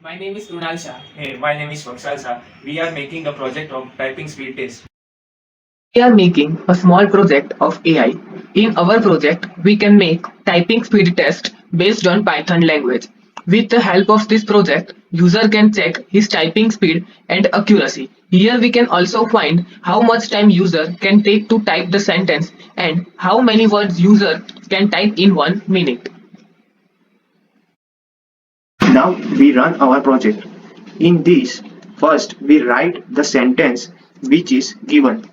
My name is Krunal Shah. Hey, my name is Vakshal Shah. We are making a project of typing speed test. We are making a small project of AI. In our project, we can make typing speed test based on Python language. With the help of this project, user can check his typing speed and accuracy. Here we can also find how much time user can take to type the sentence and how many words user can type in 1 minute. Now we run our project. In this, first we write the sentence which is given.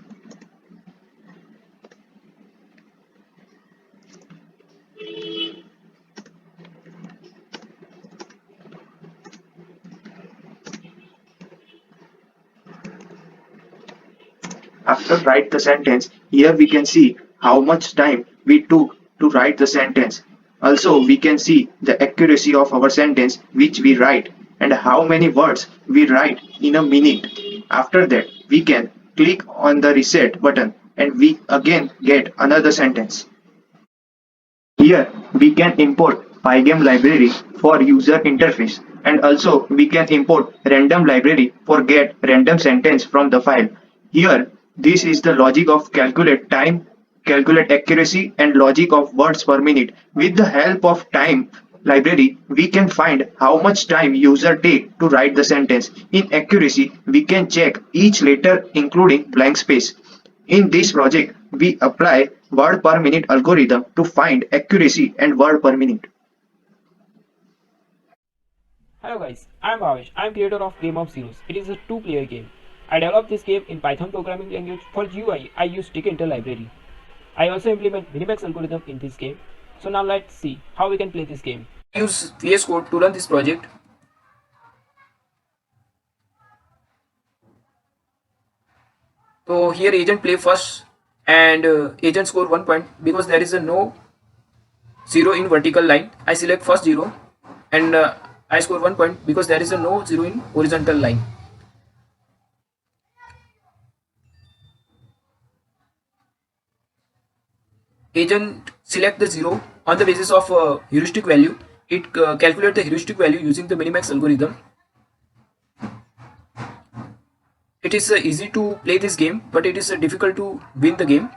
After write the sentence, here we can see how much time we took to write the sentence. Also, we can see the accuracy of our sentence which we write and how many words we write in a minute. After that, we can click on the reset button and we again get another sentence. Here we can import Pygame library for user interface, and also we can import random library for get random sentence from the file. Here this is the logic of calculate time, calculate accuracy and logic of words per minute. With the help of time library we can find how much time user take to write the sentence. In accuracy we can check each letter including blank space. In this project, we apply word per minute algorithm to find accuracy and word per minute. Hello guys, I'm Bhavesh. I'm creator of Game of Zeros. It is a two-player game. I developed this game in Python programming language. For GUI, I use Tkinter library. I also implement Minimax algorithm in this game. So now let's see how we can play this game. I use VS Code to run this project. So here agent play first and agent score 1 point because there is a no 0 in vertical line. I select first 0 and I score 1 point because there is a no 0 in horizontal line. Agent select the 0 on the basis of heuristic value. It calculate the heuristic value using the Minimax algorithm. It is easy to play this game, but it is difficult to win the game.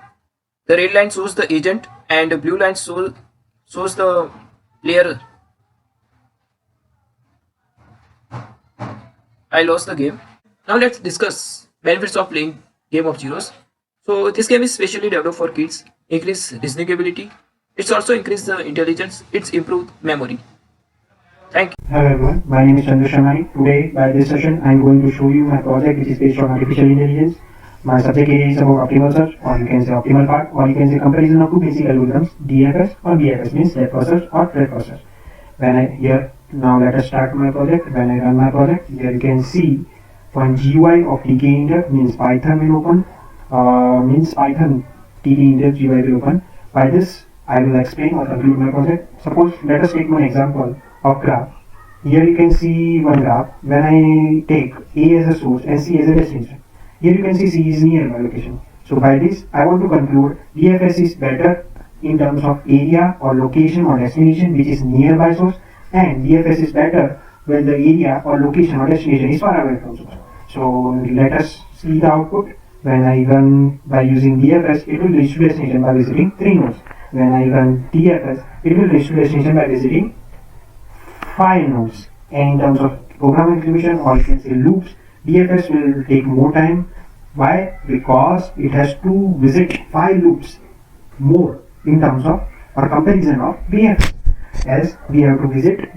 The red line shows the agent and the blue line shows the player. I lost the game. Now let's discuss benefits of playing Game of Zeros. So this game is specially developed for kids. Increase reasoning ability. It's also increase the intelligence. It's improved memory. Thank you. Hello everyone, my name is Chandra Shamani. Today, by this session, I am going to show you my project which is based on artificial intelligence. My subject area is about optimal search, or you can say optimal part, or you can say comparison of two basic algorithms, DFS or BFS, means depth first search or breadth first search. Now let us start my project. When I run my project, here you can see one GUI of Tkinter, means Python will open, means Python Tkinter GUI will open. By this, I will explain or conclude my project. Suppose, let us take one example of graph. Here you can see one graph. When I take A as a source and C as a destination, here you can see C is near my location. So by this, I want to conclude DFS is better in terms of area or location or destination which is nearby source, and DFS is better when the area or location or destination is far away from source. So let us see the output. When I run by using DFS, it will reach to destination by visiting 3 nodes. When I run DFS, it will reach to destination by visiting 5 nodes. And in terms of program execution, or you can say loops, DFS will take more time. Why? Because it has to visit 5 loops more in terms of or comparison of BFS, as we have to visit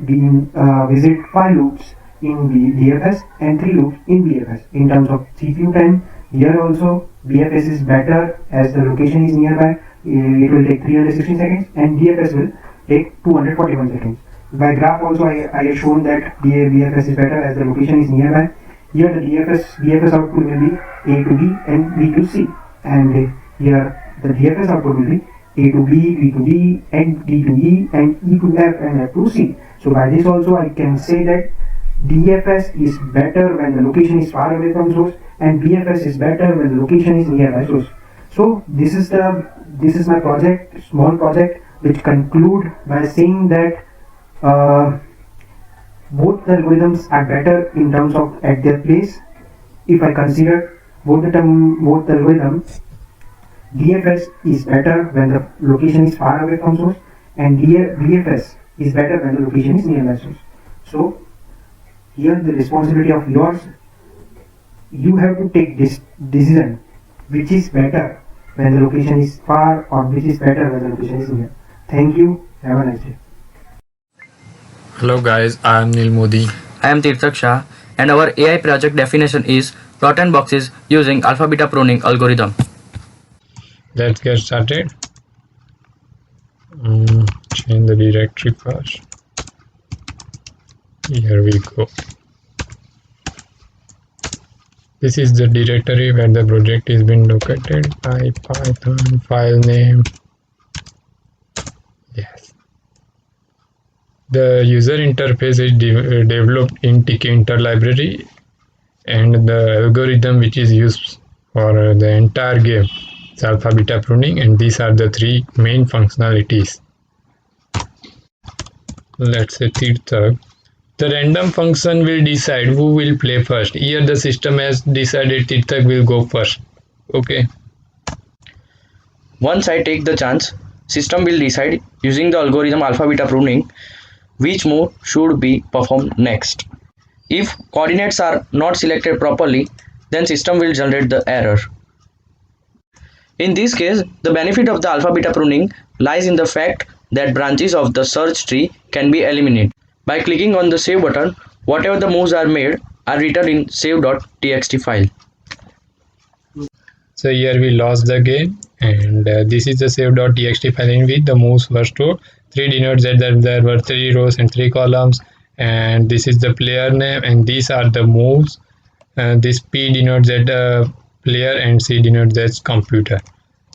5 loops in DFS and 3 loops in BFS. In terms of CPU time, here also BFS is better as the location is nearby. It will take 316 seconds and DFS will take 241 seconds. By graph also I have shown that BFS is better as the location is nearby. Here the BFS output will be A to B and B to C, and here the DFS output will be A to B, B to D, and D to E, and E to F, and F to C. So by this also I can say that DFS is better when the location is far away from source, and BFS is better when the location is nearby source. So this is my project, small project, which conclude by saying that Both the algorithms are better in terms of at their place. If I consider both the algorithms, DFS is better when the location is far away from source, and DFS is better when the location is nearby source. So here the responsibility of yours, you have to take this decision which is better when the location is far or which is better when the location is near. Thank you. Have a nice day. Hello guys, I am Neil Modi. I am Tirthak Shah, and our AI project definition is rotten boxes using alpha beta pruning algorithm. Let's get started. Change the directory first. Here we go. This is the directory where the project is being located. IPython file name. Yes. The user interface is developed in Tkinter library, and the algorithm which is used for the entire game is alpha beta pruning, and these are the three main functionalities. Let's say Tirthak. The random function will decide who will play first. Here the system has decided Tirthak will go first. Okay. Once I take the chance, system will decide using the algorithm alpha beta pruning which move should be performed next. If coordinates are not selected properly, then system will generate the error. In this case, the benefit of the alpha beta pruning lies in the fact that branches of the search tree can be eliminated. By clicking on the save button, whatever the moves are made are written in save.txt file. So here we lost the game, and this is the save.txt file in which the moves were stored. 3 denotes that there were 3 rows and 3 columns, and this is the player name, and these are the moves. This P denotes that player, and C denotes that computer.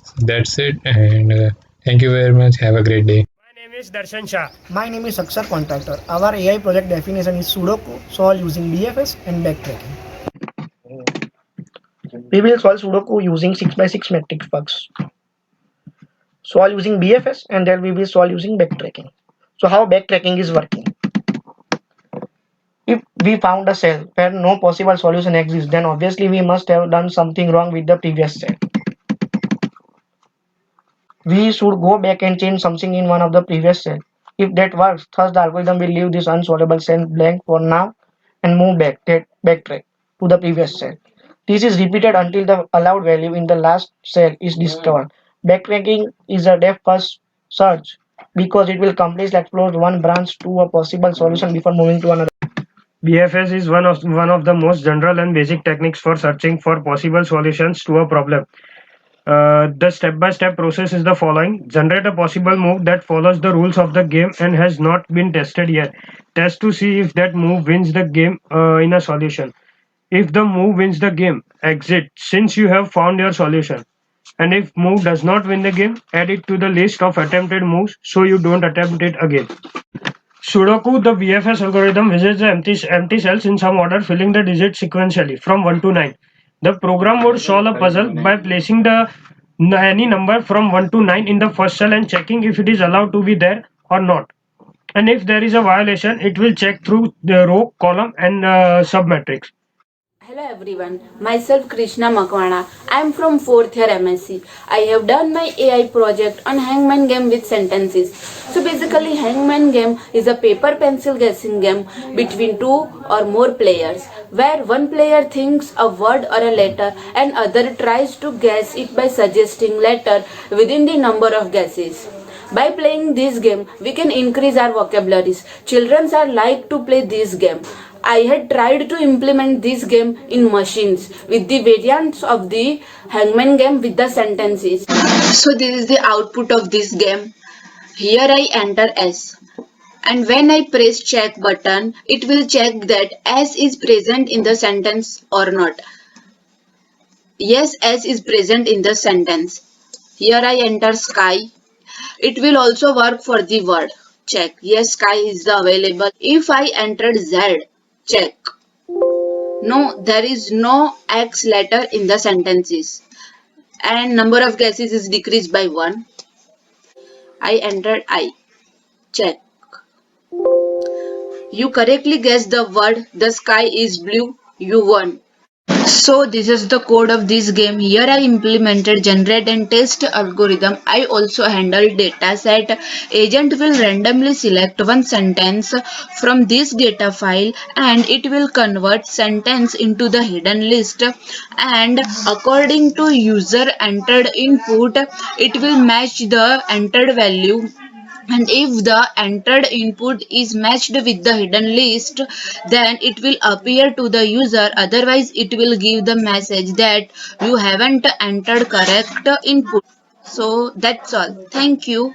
So that's it, and thank you very much. Have a great day. My name is Darshan Shah. My name is Aksar Contractor. Our AI project definition is Sudoku, solve using DFS and backtracking. We will solve Sudoku using 6x6 matrix puzzles. Solve using BFS, and then we will solve using backtracking. So how backtracking is working? If we found a cell where no possible solution exists, then obviously we must have done something wrong with the previous cell. We should go back and change something in one of the previous cells. If that works, thus the algorithm will leave this unsolvable cell blank for now and move backtrack to the previous cell. This is repeated until the allowed value in the last cell is discovered. Backtracking is a depth first search because it will completely explore one branch to a possible solution before moving to another. BFS is one of the most general and basic techniques for searching for possible solutions to a problem. The step-by-step process is the following. Generate a possible move that follows the rules of the game and has not been tested yet. Test to see if that move wins the game in a solution. If the move wins the game, exit since you have found your solution. And if move does not win the game, add it to the list of attempted moves so you don't attempt it again. Sudoku, the BFS algorithm, visits the empty cells in some order, filling the digits sequentially from 1 to 9. The program would solve a puzzle by placing any number from 1 to 9 in the first cell and checking if it is allowed to be there or not. And if there is a violation, it will check through the row, column, and submatrix. Hello everyone, myself Krishna Makwana. I am from 4th year MSc. I have done my AI project on Hangman game with sentences. So basically Hangman game is a paper pencil guessing game between 2 or more players where one player thinks a word or a letter and other tries to guess it by suggesting letter within the number of guesses. By playing this game, we can increase our vocabularies. Children are like to play this game. I had tried to implement this game in machines with the variants of the Hangman game with the sentences. So this is the output of this game. Here I enter S. And when I press check button, it will check that S is present in the sentence or not. Yes, S is present in the sentence. Here I enter sky. It will also work for the word. Check. Yes, sky is available. If I entered Z, check. No, there is no X letter in the sentences. And number of guesses is decreased by 1. I entered I. Check. You correctly guessed the word the sky is blue. You won. So this is the code of this game. Here I implemented generate and test algorithm. I also handle dataset. Agent will randomly select one sentence from this data file and it will convert sentence into the hidden list, and according to user entered input it will match the entered value, and if the entered input is matched with the hidden list then it will appear to the user, otherwise it will give the message that you haven't entered correct input. So that's all. Thank you.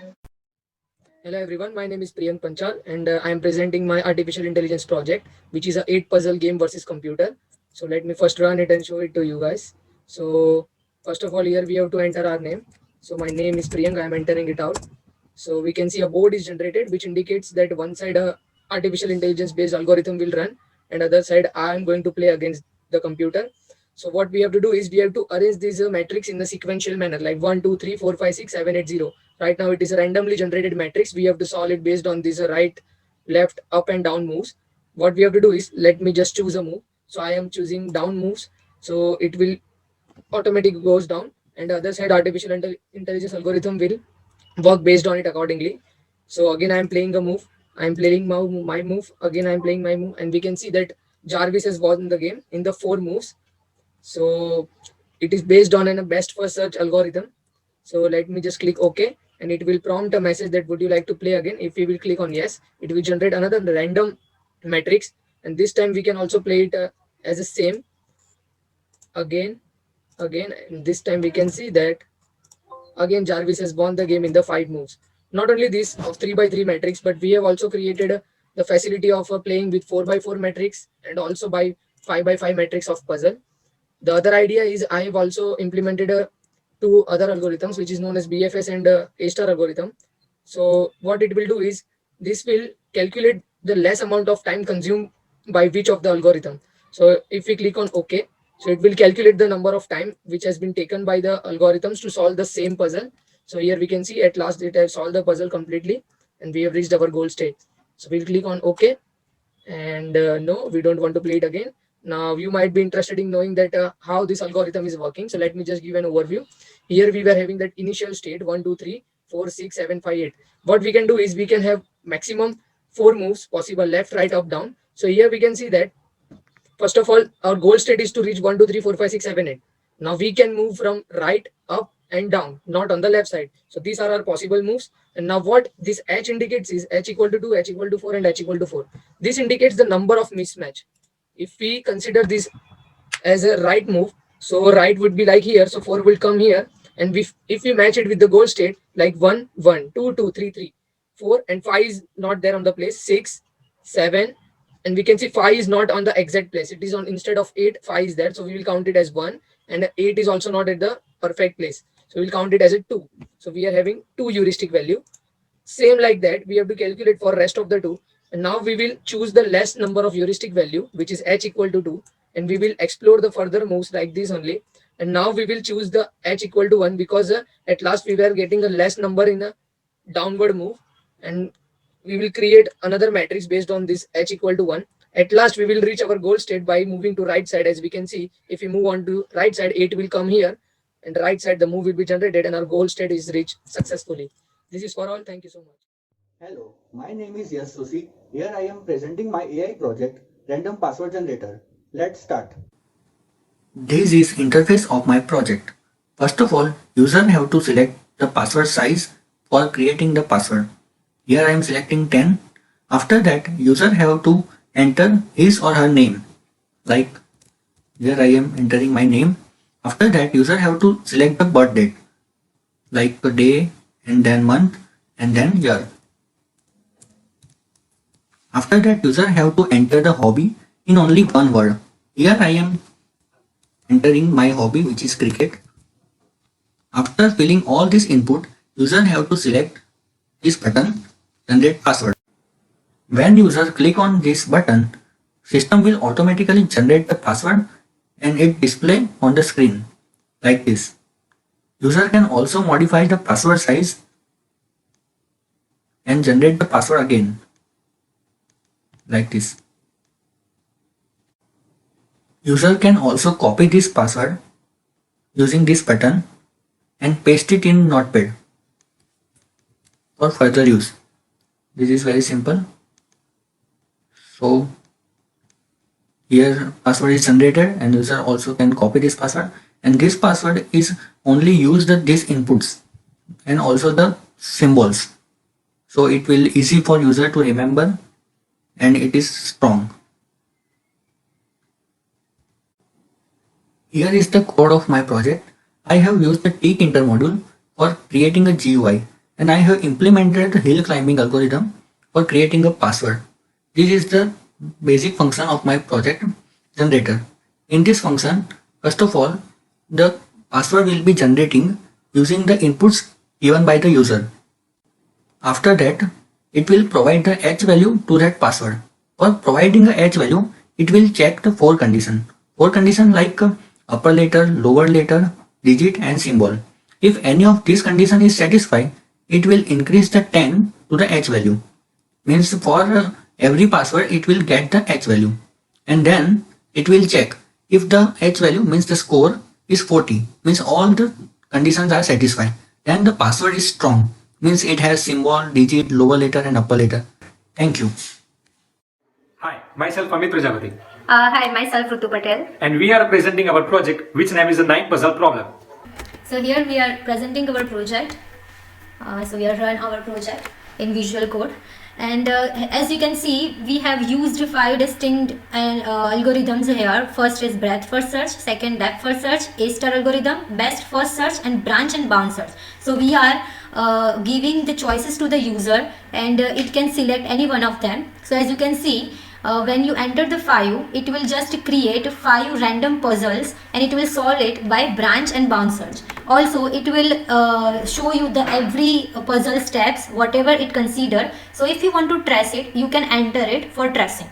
Hello everyone, my name is Priyank Panchal and I am presenting my artificial intelligence project, which is a 8 puzzle game versus computer. So let me first run it and show it to you guys. So first of all, here we have to enter our name. So my name is Priyank, I am entering it out. So we can see a board is generated which indicates that one side a artificial intelligence based algorithm will run and other side I am going to play against the computer. So what we have to do is we have to arrange these matrix in the sequential manner like 1, 2, 3, 4, 5, 6, 7, 8, 0. Right now it is a randomly generated matrix. We have to solve it based on this right, left, up and down moves. What we have to do is let me just choose a move. So I am choosing down moves. So it will automatically goes down, and the other side artificial intelligence algorithm will work based on it accordingly. So again I am playing a move. I am playing my move. Again I am playing my move, and we can see that Jarvis has won the game in the 4 moves. So it is based on a best first search algorithm. So let me just click OK, and it will prompt a message that would you like to play again. If we will click on yes, it will generate another random matrix, and this time we can also play it as a same again, and this time we can see that again Jarvis has won the game in the 5 moves. Not only this of 3 by 3 matrix, but we have also created the facility of playing with 4 by 4 matrix and also by 5 by 5 matrix of puzzle. The other idea is I have also implemented 2 other algorithms which is known as BFS and A-star algorithm. So what it will do is this will calculate the less amount of time consumed by which of the algorithm. So if we click on OK, so it will calculate the number of time which has been taken by the algorithms to solve the same puzzle. So here we can see at last it has solved the puzzle completely and we have reached our goal state. So we'll click on OK, and no, we don't want to play it again. Now you might be interested in knowing that how this algorithm is working. So let me just give an overview. Here we were having that initial state 1, 2, 3, 4, 6, 7, 5, 8. What we can do is we can have maximum 4 moves possible, left, right, up, down. So here we can see that first of all our goal state is to reach 1, 2, 3, 4, 5, 6, 7, 8. Now we can move from right, up and down, not on the left side. So these are our possible moves. And now what this H indicates is H equal to 2, H equal to 4 and H equal to 4. This indicates the number of mismatch. If we consider this as a right move, so right would be like here, so 4 will come here, and if we match it with the goal state like 1, 1, 2, 2, 3, 3, 4 and 5 is not there on the place, 6, 7, and we can see 5 is not on the exact place. It is on instead of 8, 5 is there, so we will count it as 1, and 8 is also not at the perfect place, so we'll count it as a 2. So we are having 2 heuristic value. Same like that we have to calculate for rest of the 2, and now we will choose the less number of heuristic value which is H equal to 2, and we will explore the further moves like this only. And now we will choose the H equal to 1 because at last we were getting a less number in a downward move, and we will create another matrix based on this H equal to 1. At last we will reach our goal state by moving to right side. As we can see, if we move on to right side, 8 will come here, and right side the move will be generated and our goal state is reached successfully. This is for all. Thank you so much. Hello, my name is Yash Susi. Here I am presenting my AI project, Random Password Generator. Let's start. This is interface of my project. First of all, user have to select the password size for creating the password. Here I am selecting 10. After that, user have to enter his or her name. Like here I am entering my name. After that, user have to select the birth date, like the day and then month and then year. After that, user have to enter the hobby in only one word. Here I am entering my hobby, which is cricket. After filling all this input, user have to select this button, generate password. When user click on this button, system will automatically generate the password and it display on the screen like this. User can also modify the password size and generate the password again. like this. User can also copy this password using this button and paste it in Notepad for further use. This is very simple. So here password is generated and user also can copy this password, and this password is only used these inputs and also the symbols. So it will easy for user to remember and it is strong. Here is the code of my project. I have used the tkinter module for creating a GUI, and I have implemented the hill climbing algorithm for creating a password. This is the basic function of my project generator. In this function, first of all, the password will be generating using the inputs given by the user. After that, it will provide the H value to that password. For providing a H value, it will check the 4 conditions. 4 conditions like upper letter, lower letter, digit and symbol. If any of these conditions is satisfied, it will increase the 10 to the H value. Means for every password it will get the H value, and then it will check if the H value means the score is 40, means all the conditions are satisfied. Then the password is strong, means it has symbol, digit, lower letter and upper letter. Thank you. Hi, myself Amit Prajapati. Hi, myself Rutu Patel. And we are presenting our project, which name is the 9 puzzle problem. So here we are presenting our project. So we have run our project in Visual Code, and as you can see, we have used 5 distinct algorithms here. First is breadth first search, second depth first search, A-star algorithm, best first search and branch and bound search. So we are giving the choices to the user, and it can select any one of them. So as you can see, when you enter the 5, it will just create 5 random puzzles and it will solve it by branch and bound search. Also, it will show you the every puzzle steps, whatever it consider. So if you want to trace it, you can enter it for tracing.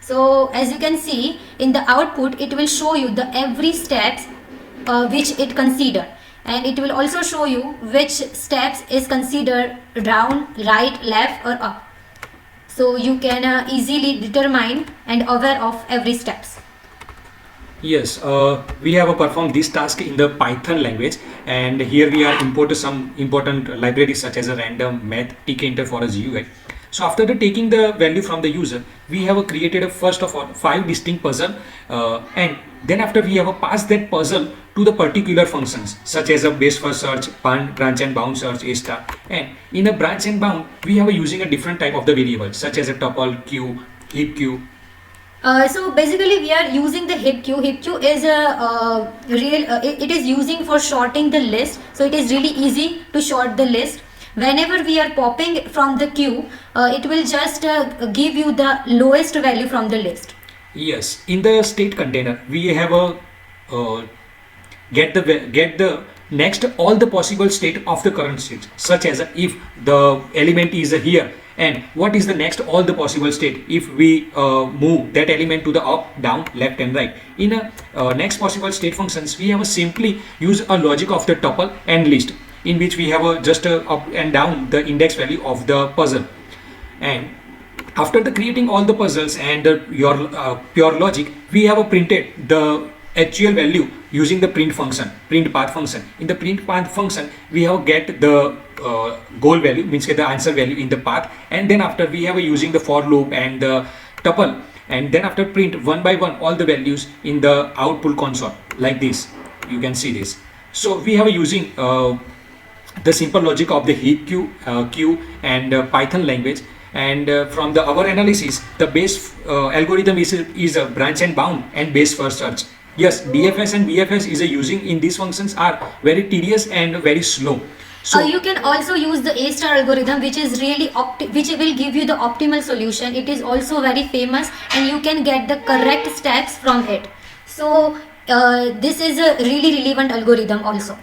So as you can see in the output, it will show you the every steps which it consider, and it will also show you which steps is considered down, right, left or up. So you can easily determine and aware of every steps. Yes, we have performed this task in the Python language, and here we are imported some important libraries such as a random, math, tkinter for a GUI. So after taking the value from the user, we have created a first of all 5 distinct puzzle, and then after we have passed that puzzle to the particular functions such as a base first search, branch and bound search, A-star, and in a branch and bound we have using a different type of the variable such as a tuple, queue, heap queue. So basically we are using the heap queue. Heap queue is a it is using for sorting the list. So it is really easy to sort the list. Whenever we are popping from the queue, it will just give you the lowest value from the list. Yes, in the state container we have a get the next all the possible state of the current state, such as if the element is here, and what is the next all the possible state if we move that element to the up, down, left and right. In a next possible state functions, we have simply use a logic of the tuple and list, in which we have just up and down the index value of the puzzle. And after the creating all the puzzles and your pure logic, we have printed the actual value using the print function, print path function. In the print path function, we have get the goal value, means the answer value in the path, and then after we have using the for loop and the tuple, and then after print one by one all the values in the output console like this. You can see this. So we have using the simple logic of the heap queue and Python language. And from our analysis, the base algorithm is a branch and bound and base first search. Yes, DFS and BFS is using in these functions are very tedious and very slow. So you can also use the A-star algorithm, which is really which will give you the optimal solution. It is also very famous and you can get the correct steps from it. So this is a really relevant algorithm also.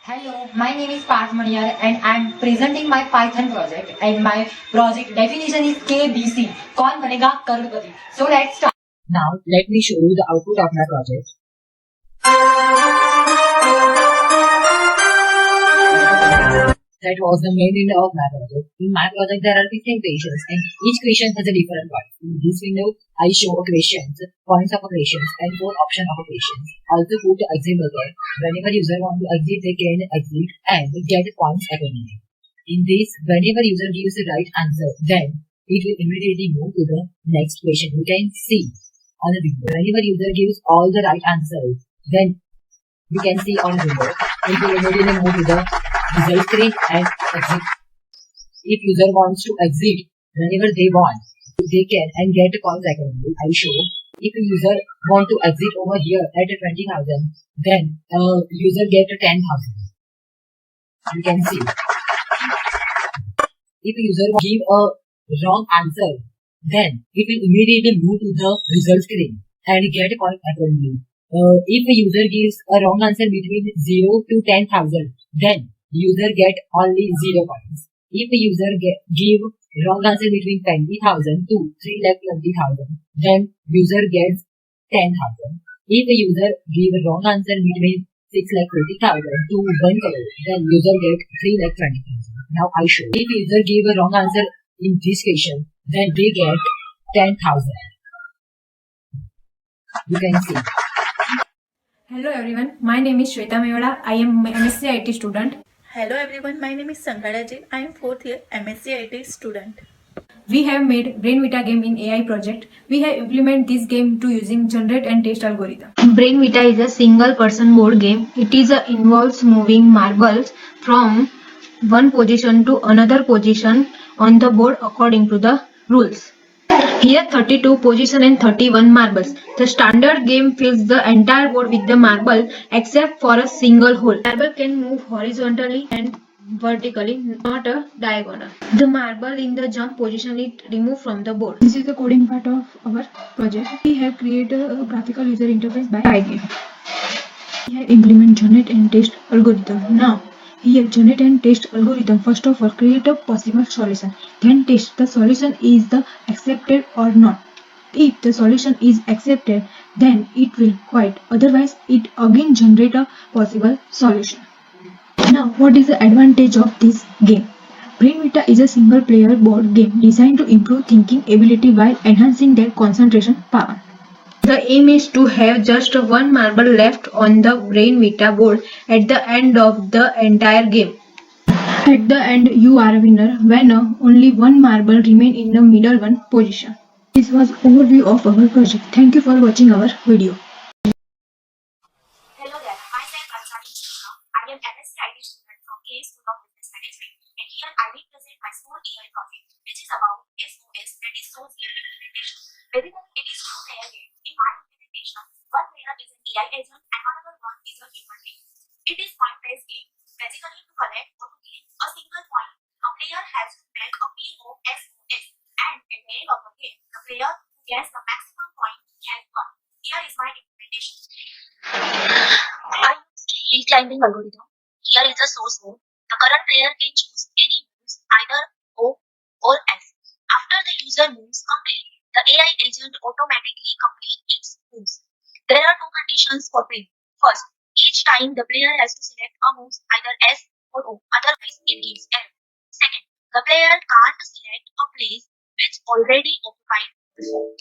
Hello, my name is Parth Maniyar and I am presenting my Python project, and my project definition is KBC. कौन बनेगा करोड़पति? So let's start. Now let me show you the output of my project. That was the main window of my project. In my project, there are 15 questions, and each question has a different point. In this window, I show questions, points of questions, and 4 options of questions. Also put the exit button. Whenever user want to exit, they can exit and get points accordingly. In this, whenever user gives the right answer, then it will immediately move to the next question. You can see on the video. Whenever user gives all the right answers, then you can see on the video. It will immediately move to the result screen and exit. If user wants to exit whenever they want, they can and get points accordingly. I show if a user want to exit over here at 20,000, then user get 10,000. You can see. If a user give a wrong answer, then it will immediately move to the result screen and get a point accordingly. If a user gives a wrong answer between 0 to 10,000, then user get only 0 points. If a user give wrong answer between 20,000 to 3,20,000, then user gets 10,000. If a user give a wrong answer between 6,50,000 to 1 crore, then user get 3,20,000. Now I show. If user give a wrong answer in this question, then they get 10,000. You can see. Hello everyone, my name is Shweta Meyola. I am MSc IT student. Hello everyone, my name is Sanghada Jain. I am 4th year MSc IT student. We have made BrainVita game in AI project. We have implemented this game to using generate and test algorithm. BrainVita is a single person board game. It involves moving marbles from one position to another position on the board according to the rules. Here 32 position and 31 marbles. The standard game fills the entire board with the marble except for a single hole. Marble can move horizontally and vertically, not a diagonal. The marble in the jump position is removed from the board. This is the coding part of our project. We have created a graphical user interface by Pygame. We have implement generate and test algorithm. Now, here generate and test algorithm. First of all, create a possible solution. Then test the solution is the accepted or not. If the solution is accepted, then it will quit. Otherwise, it again generate a possible solution. Now, what is the advantage of this game? BrainVita is a single-player board game designed to improve thinking ability while enhancing their concentration power. The aim is to have just one marble left on the BrainVita board at the end of the entire game. At the end, you are a winner when only one marble remains in the middle one position. This was overview of our project. Thank you for watching our video. Hello there, myself Ansari Krishna. I am MSc IT student from KA School of Business Management, and here I will present my small AI project, which is about SOS, that is Source Game Implementation. Basically, it is two-player game. In my implementation, one player is an AI agent and another one is a human being. It is point-based game. Basically, to collect or to gain a single point, a player has to make a POSOS, and at the end of the game, the player who gets the maximum point has won. Here is my implementation. I used hill climbing algorithm. Here is the source node. The current player can choose any moves, either O or S. After the user moves complete, the AI agent automatically completes its moves. There are two conditions for play. First, each time the player has to select a move, either S or O, otherwise it gives error. Second, the player can't select a place which already occupied before.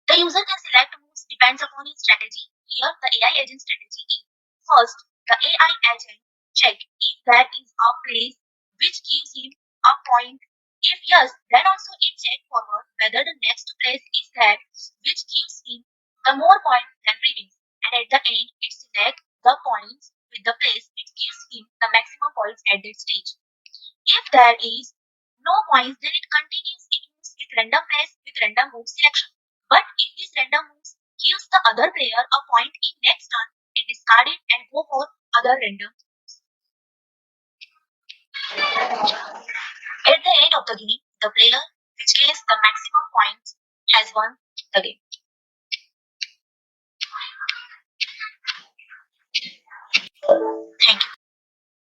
The user can select moves depends upon his strategy. Here, the AI agent strategy is: first, the AI agent check if there is a place which gives him a point. If yes, then also it check forward whether the next place is there which gives him the more points than previous. And at the end, it select the points with the place which gives him the maximum points at that stage. If there is no points, then it continues. It moves with random place with random move selection. But if this random moves gives the other player a point in next turn, it discard it and go for other random moves. At the end of the game, the player which gains the maximum points has won the game.